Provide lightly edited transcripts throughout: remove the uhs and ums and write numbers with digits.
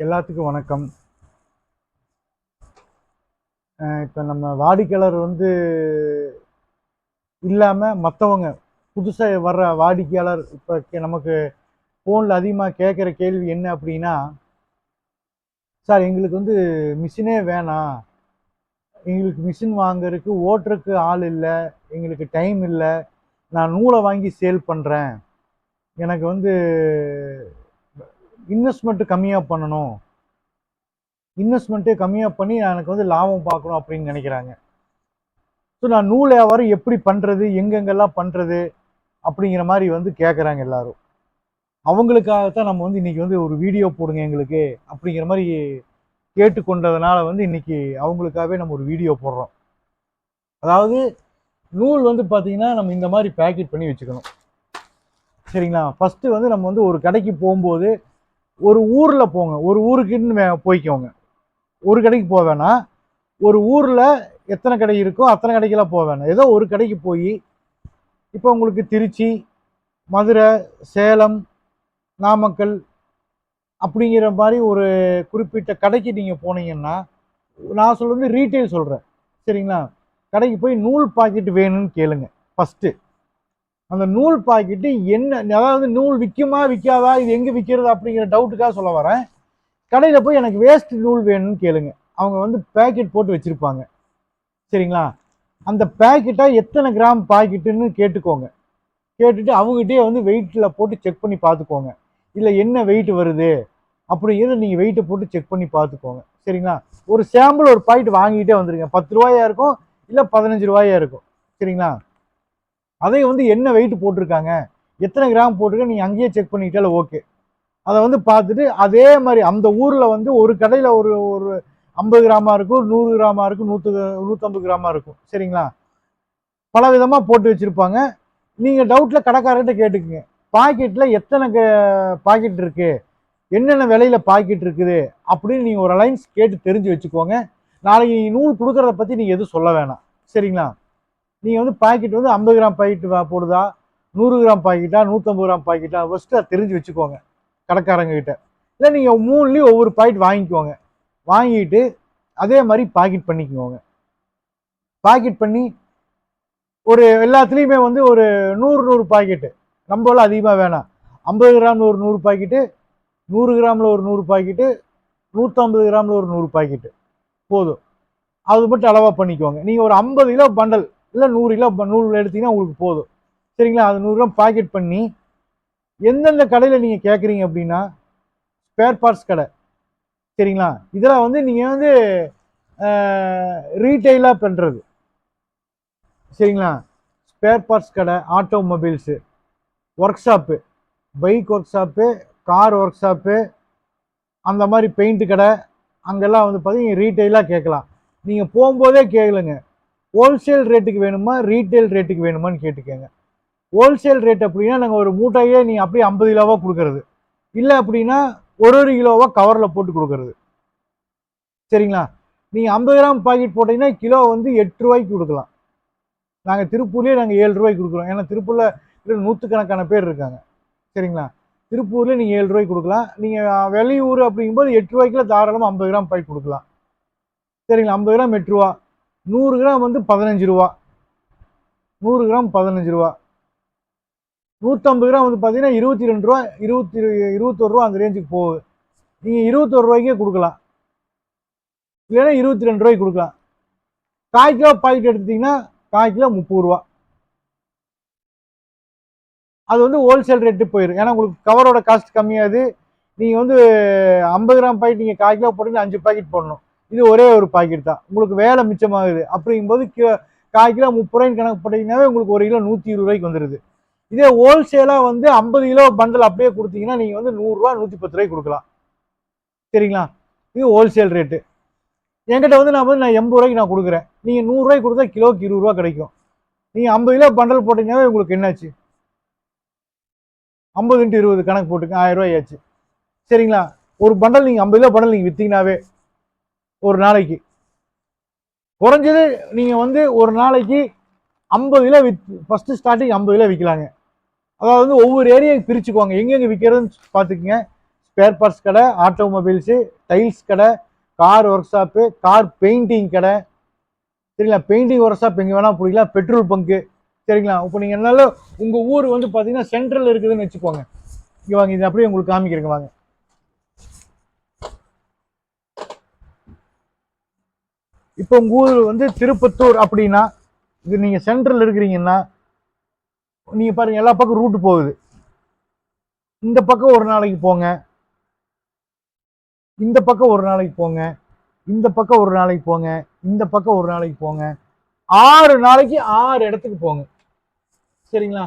எல்லாத்துக்கும் வணக்கம். இப்போ நம்ம வாடிக்கையாளர் இல்லாமல் மற்றவங்க புதுசாக வர்ற வாடிக்கையாளர் இப்போ நமக்கு ஃபோனில் அதிகமாக கேட்குற கேள்வி என்ன அப்படின்னா, சார் எங்களுக்கு மிஷினே வேணாம், எங்களுக்கு மிஷின் வாங்குறதுக்கு ஓட்டுறதுக்கு ஆள் இல்லை, எங்களுக்கு டைம் இல்லை, நான் நூலை வாங்கி சேல் பண்ணுறேன், எனக்கு இன்வெஸ்ட்மெண்ட்டு கம்மியாக பண்ணணும், இன்வெஸ்ட்மெண்ட்டே கம்மியாக பண்ணி எனக்கு லாபம் பார்க்கணும் அப்படின்னு நினைக்கிறாங்க. ஸோ நான் நூல் வியாபாரம் எப்படி பண்ணுறது, எங்கெங்கெல்லாம் பண்ணுறது அப்படிங்கிற மாதிரி கேட்குறாங்க எல்லாரும். அவங்களுக்காகத்தான் நம்ம இன்னைக்கு ஒரு வீடியோ போடுங்க எங்களுக்கு அப்படிங்கிற மாதிரி கேட்டுக்கொண்டதுனால இன்னைக்கு அவங்களுக்காகவே நம்ம ஒரு வீடியோ போடுறோம். அதாவது நூல் பார்த்தீங்கன்னா நம்ம இந்த மாதிரி பேக்கெட் பண்ணி வச்சுக்கணும். சரிங்களா? ஃபஸ்ட்டு நம்ம ஒரு கடைக்கு போகும்போது ஒரு ஊரில் போங்க, ஒரு ஊருக்குன்னு போய்க்கோங்க. ஒரு கடைக்கு போக வேணாம், ஒரு ஊரில் எத்தனை கடை இருக்கோ அத்தனை கடைக்கெல்லாம் போக வேணாம். ஏதோ ஒரு கடைக்கு போய், இப்போ உங்களுக்கு திருச்சி, மதுரை, சேலம், நாமக்கல் அப்படிங்கிற மாதிரி ஒரு குறிப்பிட்ட கடைக்கு நீங்கள் போனீங்கன்னா, நான் சொல்கிறது ரீட்டைல் சொல்கிறேன். சரிங்களா? கடைக்கு போய் நூல் பாக்கெட் வேணும்னு கேளுங்க ஃபஸ்ட்டு. அந்த நூல் பாக்கெட்டு என்ன, அதாவது நூல் விற்குமா விற்காதா, இது எங்கே விற்கிறது அப்படிங்கிற டவுட்டுக்காக சொல்ல வரேன். கடையில் போய் எனக்கு வேஸ்ட் நூல் வேணும்னு கேளுங்க. அவங்க பேக்கெட் போட்டு வச்சுருப்பாங்க. சரிங்களா? அந்த பேக்கெட்டை எத்தனை கிராம் பாக்கெட்டுன்னு கேட்டுக்கோங்க. கேட்டுட்டு அவங்ககிட்டயே வெயிட்டில் போட்டு செக் பண்ணி பார்த்துக்கோங்க. இல்லை என்ன வெயிட் வருது அப்படிங்கிறத நீங்கள் வெயிட்டை போட்டு செக் பண்ணி பார்த்துக்கோங்க. சரிங்களா? ஒரு சாம்பிள் ஒரு பாக்கெட் வாங்கிட்டே வந்துருங்க. 10 ரூபாயா இருக்கும், இல்லை 15 ரூபாயா இருக்கும். சரிங்களா? அதை என்ன வெயிட் போட்டிருக்காங்க, எத்தனை கிராம் போட்டிருக்க நீங்கள் அங்கேயே செக் பண்ணிக்கிட்டாலும் ஓகே. அதை பார்த்துட்டு அதே மாதிரி அந்த ஊரில் ஒரு கடையில் ஒரு ஒரு 50 கிராமா இருக்கும், 100 கிராமா இருக்கும், 150 கிராமா இருக்கும். சரிங்களா? பல விதமாக போட்டு வச்சுருப்பாங்க. நீங்கள் டவுட்டில் கடைக்காரர்கிட்ட கேட்டுக்குங்க, பாக்கெட்டில் எத்தனை பாக்கெட் இருக்குது, என்னென்ன விலையில் பாக்கெட் இருக்குது அப்படின்னு நீங்கள் ஒரு அலைன்ஸ் கேட்டு தெரிஞ்சு வச்சுக்கோங்க. நாளைக்கு நூல் கொடுக்குறத பற்றி நீங்கள் எதுவும் சொல்ல வேணாம். சரிங்களா? நீங்கள் பாக்கெட் 50 கிராம் பாக்கெட் போடுதா, 100 கிராம் பாக்கெட்டா, 150 கிராம் பாக்கெட்டா, ஃபஸ்ட்டு அதை தெரிஞ்சு வச்சுக்கோங்க கடைக்காரங்கிட்ட. இல்லை நீங்கள் 3லேயும் ஒவ்வொரு பாக்கெட் வாங்கிக்கோங்க. வாங்கிட்டு அதே மாதிரி பாக்கெட் பண்ணிக்கோங்க. பாக்கெட் பண்ணி ஒரு எல்லாத்துலேயுமே ஒரு 100 பாக்கெட்டு, நம்மளாம் அதிகமாக வேணாம். 50 கிராமில் ஒரு 100 பாக்கெட்டு, 100 கிராமில் ஒரு 100 பாக்கெட்டு, 150 கிராமில் ஒரு 100 பாக்கெட்டு போதும். அது மட்டும் அளவாக பண்ணிக்கோங்க. நீங்கள் ஒரு 50 கிலோ பண்டல் இல்லை 100 கிலோ நூல் எடுத்தீங்கன்னா உங்களுக்கு போதும். சரிங்களா? அது 100 கிராம் பாக்கெட் பண்ணி எந்தெந்த கடையில் நீங்கள் கேட்குறீங்க அப்படின்னா, ஸ்பேர் பார்ட்ஸ் கடை. சரிங்களா? இதெல்லாம் நீங்கள் ரீட்டெயிலாக பண்ணுறது. சரிங்களா? ஸ்பேர் பார்ட்ஸ் கடை, automobiles, work shop, bike work shop, car work shop, அந்த மாதிரி பெயிண்ட் கடை, அங்கெல்லாம் பார்த்தீங்கன்னா ரீட்டெயிலாக கேட்கலாம். நீங்கள் போகும்போதே கேளுங்க, ஹோல்சேல் ரேட்டுக்கு வேணுமா ரீட்டெயில் ரேட்டுக்கு வேணுமான்னு கேட்டுக்கோங்க. ஹோல்சேல் ரேட் அப்படின்னா நாங்கள் ஒரு மூட்டையே நீங்கள் அப்படியே 50 கிலோவாக கொடுக்கறது, இல்லை அப்படின்னா ஒரு கிலோவாக கவரில் போட்டு கொடுக்கறது. சரிங்களா? நீங்கள் 50 கிராம் பாக்கெட் போட்டிங்கன்னா கிலோ 8 ரூபாய்க்கு கொடுக்கலாம். நாங்கள் திருப்பூர்லேயே 7 ரூபாய்க்கு கொடுக்குறோம். ஏன்னா திருப்பூரில் நூற்றுக்கணக்கான பேர் இருக்காங்க. சரிங்களா? திருப்பூர்லேயே நீங்கள் 7 ரூபாய்க்கு கொடுக்கலாம். நீங்கள் வெளியூர் அப்படிங்கும்போது 8 ரூபாய்க்குள்ள தாராளமாக 50 கிராம் பாக்கெட் கொடுக்கலாம். சரிங்களா? 50 கிராம் 8 ரூபா, 100 கிராம் 15 ரூபா, 100 கிராம் 15 ரூபா, 150 கிராம் பார்த்தீங்கன்னா 22 ரூபா, 21 ரூபா, அந்த ரேஞ்சுக்கு போகுது. நீங்கள் 21 ரூபாய்க்கே கொடுக்கலாம், இல்லைன்னா 22 ரூபாய்க்கு கொடுக்கலாம். 1/4 கிலோ பாக்கெட் எடுத்துட்டிங்கன்னா 1/4 கிலோ 30 ரூபா. அது ஹோல்சேல் ரேட்டு போயிடும். ஏன்னா உங்களுக்கு கவரோட காஸ்ட் கம்மியாது. நீங்கள் 50 கிராம் பாக்கெட் நீங்கள் 1/4 கிலோ போட்டிங்கன்னா 5 பாக்கெட் போடணும். இது ஒரே ஒரு பாக்கெட் தான், உங்களுக்கு வேலை மிச்சமாகுது. அப்படிங்கும்போது 1/4 கிலோ 30 ரூபாய்க்கு கணக்கு போட்டிங்கன்னாவே உங்களுக்கு 1 கிலோ 120 ரூபாய்க்கு வந்துடுது. இதே ஹோல்சேலாக 50 கிலோ பண்டல் அப்படியே கொடுத்தீங்கன்னா நீங்கள் 100 ரூபா 110 ரூபாய்க்கு கொடுக்கலாம். சரிங்களா? இது ஹோல்சேல் ரேட்டு. என்கிட்ட நான் 80 ரூபாய்க்கு நான் கொடுக்குறேன். நீங்கள் 100 ரூபாய்க்கு கொடுத்தா கிலோக்கு 20 ரூபா கிடைக்கும். நீங்கள் 50 கிலோ பண்டல் போட்டிங்கன்னாவே உங்களுக்கு என்னாச்சு, 50 × 20 கணக்கு போட்டுங்க, 1000 ரூபாய் ஆச்சு. சரிங்களா? ஒரு பண்டல் நீங்கள் 50 கிலோ பண்டல் நீங்கள் விற்றீங்கன்னாவே ஒரு நாளைக்கு குறைஞ்சது நீங்கள் ஒரு நாளைக்கு 50 கிலோ ஃபஸ்ட்டு ஸ்டார்டிங் 50 கிலோ விற்கலாங்க. அதாவது ஒவ்வொரு ஏரியாவுக்கு பிரிச்சுக்குவாங்க, எங்கெங்கே விற்கிறதுன்னு பார்த்துக்குங்க. ஸ்பேர் பார்ட்ஸ் கடை, ஆட்டோமொபைல்ஸு, டைல்ஸ் கடை, car work shop, car painting கடை, சரிங்களா? பெயிண்டிங் ஒர்க் ஷாப் எங்கே வேணால் பிடிக்கலாம், பெட்ரோல் பங்கு, சரிங்களா? இப்போ நீங்கள் என்னால உங்கள் ஊர் வந்து பார்த்தீங்கன்னா சென்ட்ரல் இருக்குதுன்னு வச்சுக்கோங்க. இங்கே வாங்க, இது அப்படியே உங்களுக்கு காமிக்கிறேங்க வாங்க. இப்போ உங்கள் ஊர் வந்து திருப்பத்தூர் அப்படின்னா, இது நீங்கள் சென்ட்ரல் இருக்கிறீங்கன்னா நீங்கள் பாருங்கள் எல்லா பக்கம் ரூட்டு போகுது. இந்த பக்கம் ஒரு நாளைக்கு போங்க, இந்த பக்கம் ஒரு நாளைக்கு போங்க, இந்த பக்கம் ஒரு நாளைக்கு போங்க, இந்த பக்கம் ஒரு நாளைக்கு போங்க. 6 நாளைக்கு 6 இடத்துக்கு போங்க, சரிங்களா?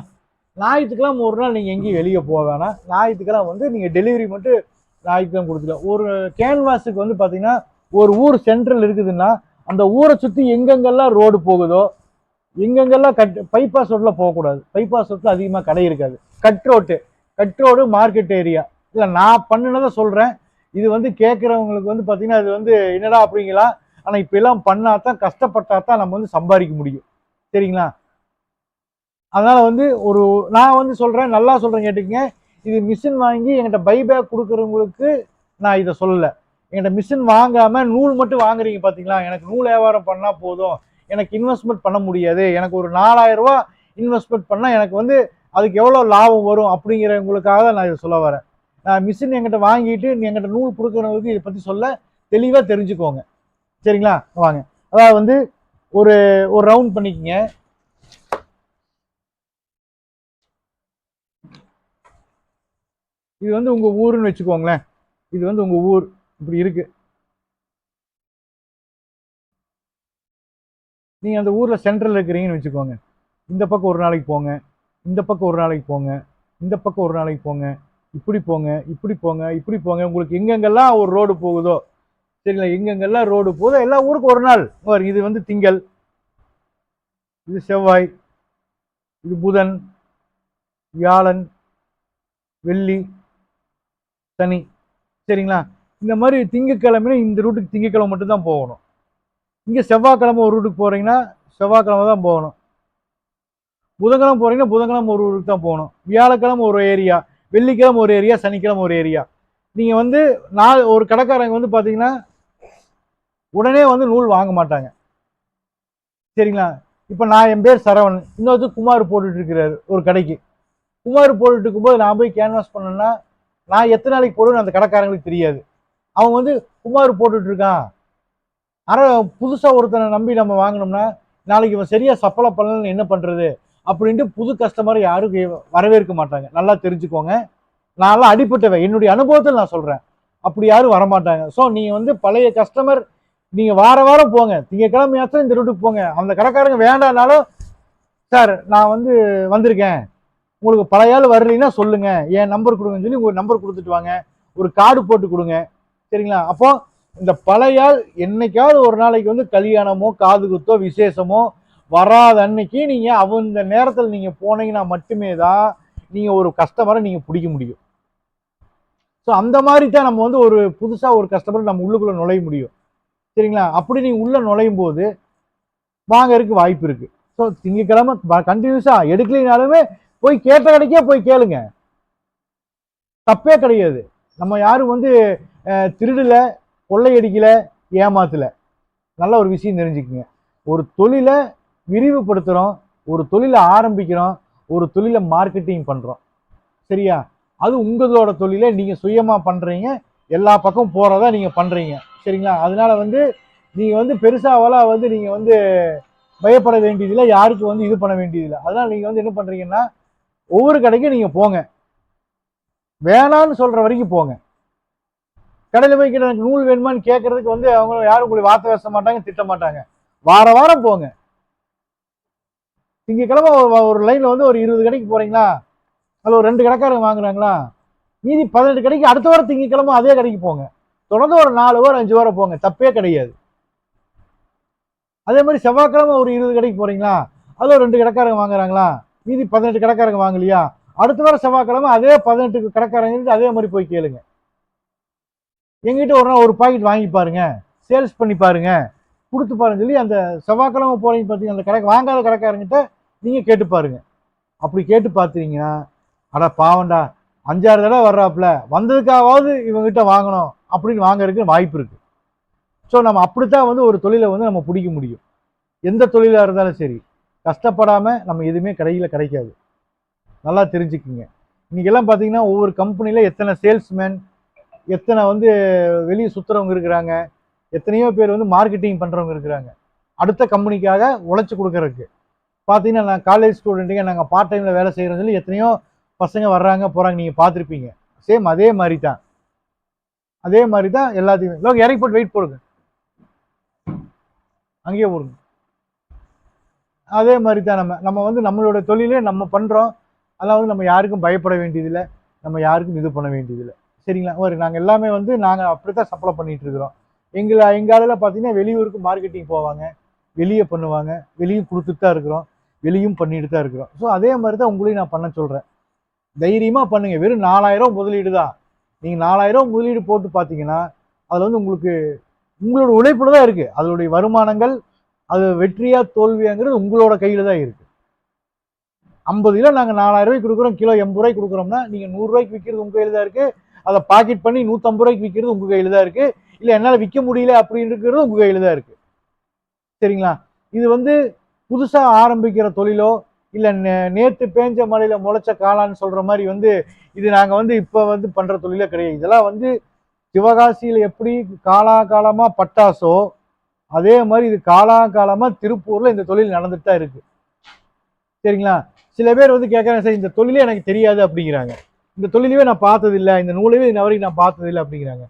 ஞாயிற்றுக்கிழமை ஒரு நாள் நீங்கள் எங்கேயும் வெளியே போக வேணாம். ஞாயிற்றுக்கிழமை வந்து நீங்கள் டெலிவரி மட்டும் ஞாயிற்றுக்கிழமை கொடுத்துக்கலாம். ஒரு கேன்வாஸுக்கு வந்து பார்த்தீங்கன்னா ஒரு ஊர் சென்ட்ரல் இருக்குதுன்னா அந்த ஊரை சுற்றி எங்கெங்கெல்லாம் ரோடு போகுதோ, எங்கெங்கெல்லாம் பைபாஸ் ரோட்டில் போகக்கூடாது. பைபாஸ் ரோட்டில் அதிகமாக கடை இருக்காது. Cut road market area. இல்லை, நான் பண்ணினதை சொல்கிறேன். இது வந்து கேட்குறவங்களுக்கு வந்து பார்த்தீங்கன்னா இது வந்து என்னடா அப்படிங்களா? ஆனால் இப்போ எல்லாம் பண்ணாதான், கஷ்டப்பட்டாதான் நம்ம வந்து சம்பாதிக்க முடியும், சரிங்களா? அதனால வந்து நான் வந்து சொல்கிறேன், நல்லா சொல்கிறேன், கேட்டுக்கங்க. இது மிஷின் வாங்கி என்கிட்ட பைபேக் கொடுக்குறவங்களுக்கு நான் இதை சொல்லலை. என்கிட்ட மிஷின் வாங்காமல் நூல் மட்டும் வாங்குறீங்க பார்த்தீங்களா? எனக்கு நூல் வியாபாரம் பண்ணால் போதும், எனக்கு இன்வெஸ்ட்மெண்ட் பண்ண முடியாது, எனக்கு ஒரு 4000 ரூபா இன்வெஸ்ட்மெண்ட் பண்ணால் எனக்கு வந்து அதுக்கு எவ்வளோ லாபம் வரும் அப்படிங்கிறவங்களுக்காக தான் நான் இதை சொல்ல வரேன். மிஷின் என்கிட்ட வாங்கிட்டு என்கிட்ட நூல் கொடுக்குறவங்களுக்கு இதை பற்றி சொல்ல தெளிவாக தெரிஞ்சுக்கோங்க, சரிங்களா? வாங்க, அதாவது வந்து ஒரு ஒரு ரவுண்ட் பண்ணிக்கங்க. இது வந்து உங்க ஊருன்னு வச்சுக்கோங்களேன். இது வந்து உங்க ஊர் இப்படி இருக்கு. நீங்க அந்த ஊர்ல சென்ட்ரல் இருக்கிறீங்கன்னு வச்சுக்கோங்க. இந்த பக்கம் ஒரு நாளைக்கு போங்க, இந்த பக்கம் ஒரு நாளைக்கு போங்க, இந்த பக்கம் ஒரு நாளைக்கு போங்க, இப்படி போங்க, இப்படி போங்க, இப்படி போங்க. உங்களுக்கு எங்கெங்கெல்லாம் ஒரு ரோடு போகுதோ, சரிங்களா? எங்கெங்கெல்லாம் ரோடு போகுதோ எல்லா ஊருக்கும் ஒரு நாள். இது வந்து திங்கள், இது செவ்வாய், இது புதன், வியாழன், வெள்ளி, சனி, சரிங்களா? இந்த மாதிரி திங்கக்கிழமை இந்த ரூட்டுக்கு திங்கக்கிழமை மட்டும் தான் போகணும். இங்கே செவ்வாய்க்கிழமை ஒரு ரூட்டுக்கு போறீங்கன்னா செவ்வாய்க்கிழமை தான் போகணும். புதன்கிழமை போறீங்கன்னா புதன்கிழமை ஒரு ரூட்டுக்கு தான் போகணும். வியாழக்கிழமை ஒரு ஏரியா, வெள்ளிக்கிழமை ஒரு ஏரியா, சனிக்கிழமை ஒரு ஏரியா. நீங்க வந்து ஒரு கடைக்காரங்க வந்து பாத்தீங்கன்னா உடனே வந்து நூல் வாங்க மாட்டாங்க, சரிங்களா? இப்ப நான் என் பேர் சரவணன், இன்னொருத்தர் குமார் போட்டுட்டு இருக்கிறாரு ஒரு கடைக்கு. குமார் போட்டுட்டு இருக்கும்போது நான் போய் கேன்வாஸ் பண்ணேன்னா நான் எத்தனை நாளைக்கு போடுவேன்னு அந்த கடைக்காரங்களுக்கு தெரியாது. அவங்க வந்து குமார் போட்டுட்டு இருக்கான், புதுசா ஒருத்தனை நம்பி நம்ம வாங்கினோம்னா நாளைக்கு இவன் சரியா சப்பளை பண்ணலன்னு என்ன பண்றது அப்படின்ட்டு புது கஸ்டமர் யாரும் வரவேற்க மாட்டாங்க. நல்லா தெரிஞ்சுக்கோங்க. நான்லாம் அடிப்பட்டவன், என்னுடைய அனுபவத்தில் நான் சொல்றேன். அப்படி யாரும் வரமாட்டாங்க. ஸோ நீங்க வந்து பழைய கஸ்டமர், நீங்க வாரம் போங்க, திங்கக்கிழமையாச்சும் இந்த ரூட்டுக்கு போங்க. அந்த கடைக்காரங்க வேண்டாம்னாலும், சார் நான் வந்து வந்திருக்கேன், உங்களுக்கு பழைய ஆள் வரலைன்னா சொல்லுங்க, என் நம்பர் கொடுங்கன்னு சொல்லி ஒரு நம்பர் கொடுத்துட்டு வாங்க, ஒரு கார்டு போட்டு கொடுங்க, சரிங்களா? அப்போ இந்த பழைய ஆள் என்னைக்காவது ஒரு நாளைக்கு வந்து கல்யாணமோ காது குத்தோ விசேஷமோ வராத அன்னைக்கு நீங்க அந்த நேரத்தில் நீங்க போனீங்கன்னா மட்டுமே தான் நீங்க ஒரு கஸ்டமரை நீங்க பிடிக்க முடியும். ஸோ அந்த மாதிரி தான் நம்ம வந்து ஒரு புதுசா ஒரு கஸ்டமர் நம்ம உள்ளுக்குள்ள நுழைய முடியும், சரிங்களா? அப்படி நீங்க உள்ள நுழையும் போது வாங்கறதுக்கு வாய்ப்பு இருக்கு. ஸோ திங்கக்கிழமை கண்டினியூஸா எடுக்கலினாலுமே போய் கேட்ட கடைக்கே போய் கேளுங்க, தப்பே கிடையாது. நம்ம யாரும் வந்து திருடல, கொள்ளையடிக்கல, ஏமாத்தல. நல்ல ஒரு விஷயம் தெரிஞ்சுக்குங்க. ஒரு தொழிலை விரிவுபடுத்துறோம், ஒரு தொழிலை ஆரம்பிக்கிறோம், ஒரு தொழிலை மார்க்கெட்டிங் பண்றோம், சரியா? அது உங்களோட தொழிலை நீங்க சுயமா பண்றீங்க, எல்லா பக்கம் போறதா நீங்க பண்றீங்க, சரிங்களா? அதனால வந்து நீங்க வந்து பெருசாவெல்லாம் வந்து நீங்க வந்து பயப்பட வேண்டியதில்லை, யாருக்கு வந்து இது பண்ண வேண்டியதில்லை. அதனால நீங்க வந்து என்ன பண்றீங்கன்னா ஒவ்வொரு கடைக்கும் நீங்க போங்க, வேணான்னு சொல்ற வரைக்கும் போங்க. கடையில் போய் எனக்கு நூல் வேணுமான்னு கேட்கறதுக்கு வந்து அவங்க யாரும் உங்களை வார்த்தை பேச மாட்டாங்க, திட்ட மாட்டாங்க. வாரம் போங்க. திங்கக்கிழமை ஒரு லைன்ல வந்து ஒரு 20 கடைக்கு போறீங்களா, அதில் ஒரு 2 கடைக்காரங்க வாங்குறாங்களா, மீதி 18 கடைக்கு அடுத்த வாரம் திங்கக்கிழமை அதே கடைக்கு போங்க. தொடர்ந்து ஒரு 4 வாரம் 5 வாரம் போங்க, தப்பே கிடையாது. அதே மாதிரி செவ்வாய்க்கிழமை ஒரு 20 கடைக்கு போறீங்களா, அதில் ஒரு 2 கடைக்காரங்க வாங்குறாங்களா, மீதி 18 கடைக்காரங்க வாங்கலையா, அடுத்த வாரம் செவ்வாய்க்கிழமை அதே 18 கடைக்காரங்க அதே மாதிரி போய் கேளுங்க. எங்கிட்ட ஒரு நாள் ஒரு பாக்கெட் வாங்கி பாருங்க, சேல்ஸ் பண்ணி பாருங்க, கொடுத்து பாருங்க சொல்லி அந்த செவ்வாய்க்கிழமை போறீங்க பார்த்தீங்க, அந்த கடை வாங்காத கடைக்காரங்கிட்ட நீங்க கேட்டு பாருங்க. அப்படி கேட்டு பார்த்தீங்கன்னா, அட பாவண்டா, 5-6 தடவை வர்றாப்புல, வந்ததுக்காவது இவங்ககிட்ட வாங்கணும் அப்படின்னு வாங்குறதுக்கு வாய்ப்பு இருக்கு. ஸோ நம்ம அப்படித்தான் வந்து ஒரு தொழிலை வந்து நம்ம பிடிக்க முடியும். எந்த தொழிலாக இருந்தாலும் சரி, கஷ்டப்படாமல் நம்ம எதுவுமே கடையில் கிடைக்காது. நல்லா தெரிஞ்சுக்குங்க. இன்னைக்கெல்லாம் பார்த்தீங்கன்னா ஒவ்வொரு கம்பெனியில் எத்தனை சேல்ஸ்மேன், எத்தனை வந்து வெளியே சுற்றுறவங்க இருக்கிறாங்க, எத்தனையோ பேர் வந்து மார்க்கெட்டிங் பண்ணுறவங்க இருக்கிறாங்க. அடுத்த கம்பெனிக்காக உழைச்சி கொடுக்கறதுக்கு. பார்த்தீங்கன்னா நான் காலேஜ் ஸ்டூடெண்ட்டுங்க நாங்கள் பார்ட் டைமில் வேலை செய்கிறோன்னு சொல்லி எத்தனையோ பசங்க வர்றாங்க போகிறாங்க, நீங்கள் பார்த்துருப்பீங்க. சேம் அதே மாதிரி தான், அதே மாதிரி தான் எல்லாத்தையுமே. லோக் இறக்கி போட்டு வெயிட் போடுங்க, அங்கேயே போடுங்க. அதே மாதிரி தான் நம்ம நம்ம வந்து நம்மளோட தொழிலே நம்ம பண்ணுறோம். அதெல்லாம் வந்து நம்ம யாருக்கும் பயப்பட வேண்டியதில்லை, நம்ம யாருக்கும் இது பண்ண வேண்டியதில்லை. சரிங்களா? ஒரு நாங்கள் எல்லாமே வந்து நாங்கள் அப்படி தான் சப்ளை பண்ணிட்டு இருக்கிறோம். எங்கள் ஆளுல பார்த்தீங்கன்னா வெளியூருக்கு மார்க்கெட்டிங் போவாங்க, வெளியே பண்ணுவாங்க, வெளியும் கொடுத்துட்டு தான் இருக்கிறோம், வெளியும் பண்ணிட்டு தான் இருக்கிறோம். ஸோ அதே மாதிரி தான் உங்களையும் நான் பண்ண சொல்கிறேன். தைரியமாக பண்ணுங்க. வெறும் 4000 முதலீடு தான். நீங்கள் 4000 முதலீடு போட்டு பார்த்தீங்கன்னா அதில் வந்து உங்களுக்கு உங்களோட உழைப்புல தான் இருக்குது. அதனுடைய வருமானங்கள் அது வெற்றியா தோல்வியாங்கிறது உங்களோட கையில் தான் இருக்குது. 50 கிலோ நாங்கள் 4000 ரூபாய்க்கு கொடுக்குறோம், கிலோ 80 ரூபாய்க்கு கொடுக்குறோம்னா நீங்கள் 100 ரூபாய்க்கு விற்கிறது உங்கள் கையில் தான் இருக்குது. அதை பாக்கெட் பண்ணி 150 ரூபாய்க்கு விற்கிறது உங்கள் கையில் தான் இருக்குது. இல்லை என்னால் விற்க முடியல அப்படின்றது உங்கள் கையில் தான் இருக்குது. சரிங்களா? இது வந்து புதுசாக ஆரம்பிக்கிற தொழிலோ இல்லை நேற்று பேஞ்ச மழையில் முளைச்ச காளான்னு சொல்கிற மாதிரி வந்து இது நாங்கள் வந்து இப்போ வந்து பண்ணுற தொழிலே கிடையாது. இதெல்லாம் வந்து சிவகாசியில் எப்படி காலாகாலமாக பட்டாசோ அதே மாதிரி இது காலாகாலமாக திருப்பூரில் இந்த தொழில் நடந்துட்டு தான் இருக்குது. சரிங்களா? சில பேர் வந்து கேட்குறாங்க, சார் இந்த தொழிலே எனக்கு தெரியாது அப்படிங்கிறாங்க. இந்த தொழிலவே நான் பார்த்ததில்லை, இந்த நூலவே இன்ன வரைக்கும் நான் பார்த்ததில்லை அப்படிங்கிறாங்க.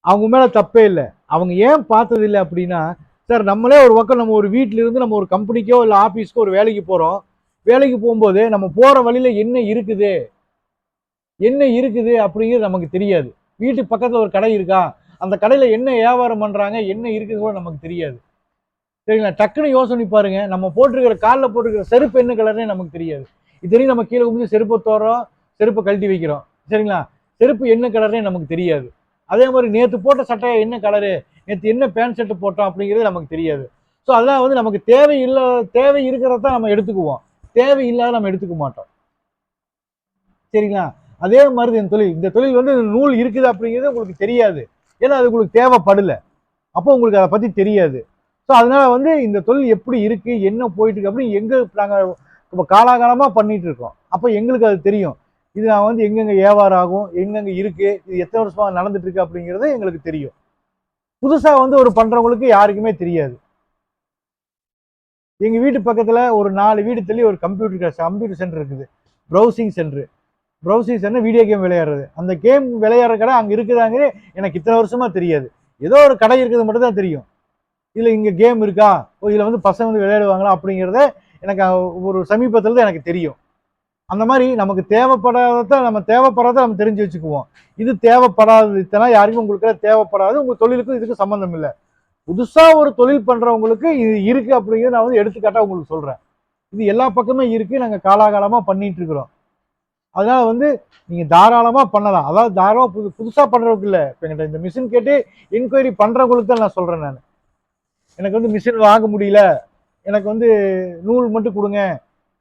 அவங்க மேலே தப்பே இல்லை. அவங்க ஏன் பார்த்ததில்லை அப்படின்னா, சார் நம்மளே ஒரு பக்கம் நம்ம ஒரு வீட்டில இருந்து நம்ம ஒரு கம்பெனிக்கோ இல்லை ஆஃபீஸ்க்கோ ஒரு வேலைக்கு போகிறோம். வேலைக்கு போகும்போது நம்ம போகிற வழியில் என்ன இருக்குது என்ன இருக்குது அப்படிங்கிறது நமக்கு தெரியாது. வீட்டுக்கு பக்கத்தில் ஒரு கடை இருக்கா, அந்த கடையில் என்ன வியாபாரம் பண்ணுறாங்க, என்ன இருக்குது கூட நமக்கு தெரியாது. சரிங்களா? டக்குன்னு யோசனை பாருங்க, நம்ம போட்டிருக்கிற காலில் போட்டிருக்கிற செருப்பு என்ன கலர்னே நமக்கு தெரியாது. இத்தனையும் நம்ம கீழே குமிஞ்சு செருப்பை தோறோம், செருப்பை கழட்டி வைக்கிறோம். சரிங்களா? செருப்பு என்ன கலர்னே நமக்கு தெரியாது. அதே மாதிரி நேற்று போட்ட சட்டையை என்ன கலரு, நேற்று என்ன பேண்ட் ஷர்ட் போட்டோம் அப்படிங்கிறது நமக்கு தெரியாது. ஸோ அதெல்லாம் வந்து நமக்கு தேவை இருக்கிறத நம்ம எடுத்துக்குவோம், தேவையில்லாத நம்ம எடுத்துக்க மாட்டோம். சரிங்களா? அதே மாதிரி இந்த தொழில் வந்து நூல் இருக்குது அப்படிங்கிறது உங்களுக்கு தெரியாது. ஏன்னா அது உங்களுக்கு தேவைப்படலை, அப்போ உங்களுக்கு அதை பற்றி தெரியாது. ஸோ அதனால வந்து இந்த தொழில் எப்படி இருக்கு, என்ன போயிட்டு இருக்கு அப்படின்னு நாங்கள் இப்போ காலாகாலமாக பண்ணிட்டு இருக்கோம். அப்போ எங்களுக்கு அது தெரியும். இது நான் வந்து எங்கெங்க வியாபாரம் ஆகும், எங்கெங்க இருக்கு, இது எத்தனை வருஷமா நடந்துட்டு இருக்கு அப்படிங்கிறது எங்களுக்கு தெரியும். புதுசாக வந்து ஒரு பண்றவங்களுக்கு யாருக்குமே தெரியாது. எங்க வீட்டு பக்கத்துல ஒரு 4 வீடு தள்ளி ஒரு கம்ப்யூட்டர் சென்டர் இருக்குது. Browsing centre. Browsing centre video game விளையாடுறது. அந்த கேம் விளையாடுற கடை அங்கே இருக்குதாங்க எனக்கு இத்தனை வருஷமா தெரியாது. ஏதோ ஒரு கடை இருக்கிறது மட்டும் தான் தெரியும். இதுல இங்க கேம் இருக்கா, இதுல வந்து பசங்க வந்து விளையாடுவாங்களா அப்படிங்கிறத எனக்கு ஒரு சமீபத்தில் தான் எனக்கு தெரியும். அந்த மாதிரி நமக்கு தேவைப்படுறத நம்ம தெரிஞ்சு வச்சுக்குவோம். இது தேவைப்படாதது, இத்தனை யாருக்கும் உங்களுக்கு தேவைப்படாது, உங்க தொழிலுக்கும் இதுக்கு சம்பந்தம் இல்லை. புதுசா ஒரு தொழில் பண்றவங்களுக்கு இது இருக்கு அப்படிங்கிறத நான் வந்து எடுத்துக்காட்டா உங்களுக்கு சொல்றேன். இது எல்லா பக்கமே இருக்கு, நாங்க காலாகாலமா பண்ணிட்டு இருக்கிறோம். அதனால வந்து நீங்க தாராளமா பண்ணலாம். அதாவது தாராளமா புதுசா பண்றவங்களுக்கு இல்லை, இப்போ என்கிட்ட இந்த மிஷின் கேட்டு என்கொயரி பண்றவங்களுக்கு தான் நான் சொல்றேன். நான் எனக்கு வந்து மிஷின் வாங்க முடியல, எனக்கு வந்து நூல் மட்டும் கொடுங்க,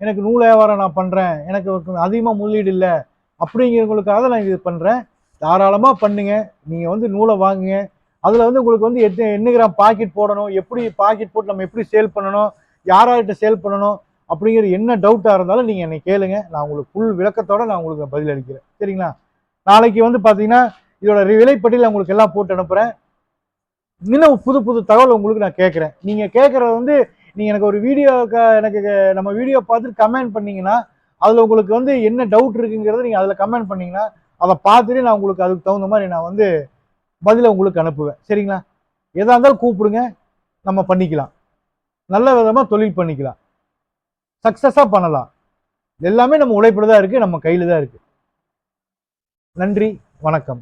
எனக்கு நூல் வியாபாரம் நான் பண்ணுறேன், எனக்கு அதிகமாக முதலீடு இல்லை அப்படிங்கிறவங்களுக்காக நான் இது பண்ணுறேன். தாராளமாக பண்ணுங்க. நீங்கள் வந்து நூலை வாங்குங்க. அதில் வந்து உங்களுக்கு வந்து என்ன கிராம் பாக்கெட் போடணும், எப்படி பாக்கெட் போட்டு நம்ம எப்படி சேல் பண்ணணும், யார்கிட்ட சேல் பண்ணணும் அப்படிங்கிற என்ன டவுட்டாக இருந்தாலும் நீங்கள் என்னை கேளுங்க. நான் உங்களுக்கு ஃபுல் விளக்கத்தோடு நான் உங்களுக்கு பதில் அளிக்கிறேன். சரிங்களா? நாளைக்கு வந்து பார்த்தீங்கன்னா இதோட விலைப்பட்டியல் உங்களுக்கு எல்லாம் போட்டு அனுப்புகிறேன். இன்னும் புது புது தகவல் உங்களுக்கு நான் கேட்குறேன். நீங்கள் கேட்குறது வந்து நீங்கள் எனக்கு ஒரு எனக்கு நம்ம வீடியோ பார்த்துட்டு கமெண்ட் பண்ணீங்கன்னா, அதில் உங்களுக்கு வந்து என்ன டவுட் இருக்குங்கிறத நீங்கள் அதில் கமெண்ட் பண்ணீங்கன்னா, அதை பார்த்துட்டு நான் உங்களுக்கு அதுக்கு தகுந்த மாதிரி நான் வந்து பதிலை உங்களுக்கு அனுப்புவேன். சரிங்களா? எதாக இருந்தாலும் கூப்பிடுங்க, நம்ம பண்ணிக்கலாம். நல்ல விதமாக தொழில் பண்ணிக்கலாம், சக்ஸஸாக பண்ணலாம். எல்லாமே நம்ம உழைப்புல தான் இருக்குது, நம்ம கையில் தான் இருக்குது. நன்றி, வணக்கம்.